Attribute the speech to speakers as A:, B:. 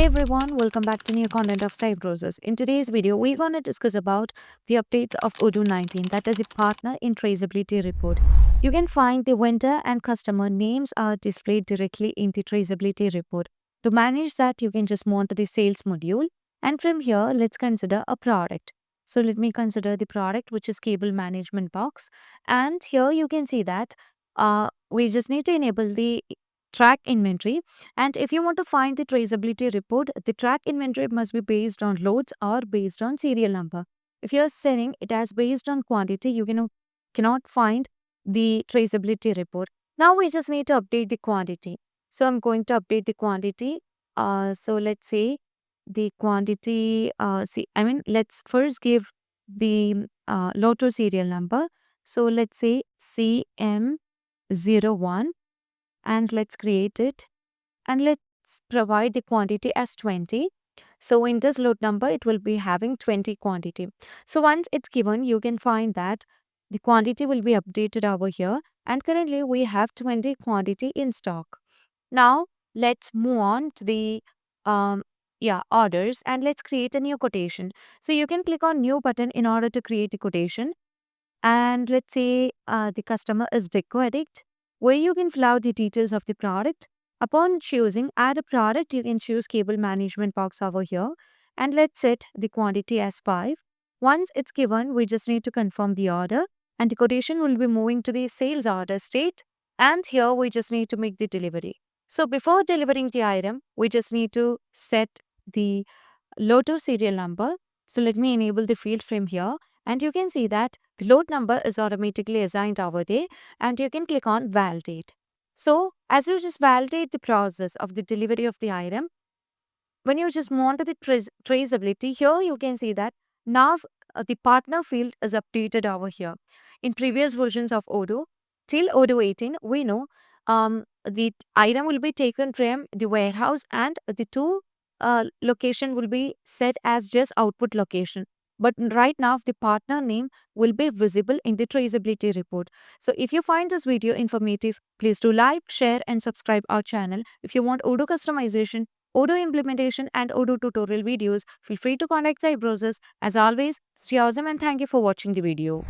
A: everyone, welcome back to new content of Cybroses. In today's video, we're going to discuss about the updates of Odoo 19, that is a partner in traceability report. You can find the vendor and customer names are displayed directly in the traceability report. To manage that, you can just move on to the sales module, and from here, let's consider a product. So let me consider the product, which is cable management box, and here you can see that we just need to enable the track inventory, and if you want to find the traceability report, the track inventory must be based on loads or based on serial number. If you're selling it as based on quantity, cannot find the traceability report. Now we just need to update the quantity. So I'm going to update the quantity. So let's say the quantity, let's first give the Lotto serial number. So let's say CM01, and let's create it, and let's provide the quantity as 20. So in this load number, it will be having 20 quantity. So once it's given, you can find that the quantity will be updated over here, and currently we have 20 quantity in stock. Now let's move on to the orders, and let's create a new quotation. So you can click on new button in order to create a quotation, and let's say the customer is Deco Addict, where you can fill out the details of the product. Upon choosing add a product, you can choose cable management box over here, and let's set the quantity as 5. Once it's given, we just need to confirm the order, and the quotation will be moving to the sales order state, and here we just need to make the delivery. So before delivering the item, we just need to set the Lotto serial number. So let me enable the field from here, and you can see that the load number is automatically assigned over there, and you can click on validate. So as you just validate the process of the delivery of the item, when you just move on to the traceability, here you can see that now the partner field is updated over here. In previous versions of Odoo, till Odoo 18, we know the item will be taken from the warehouse, and the two location will be set as just output location. But right now, the partner name will be visible in the traceability report. So if you find this video informative, please do like, share, and subscribe our channel. If you want Odoo customization, Odoo implementation, and Odoo tutorial videos, feel free to contact Cybroses. As always, stay awesome and thank you for watching the video.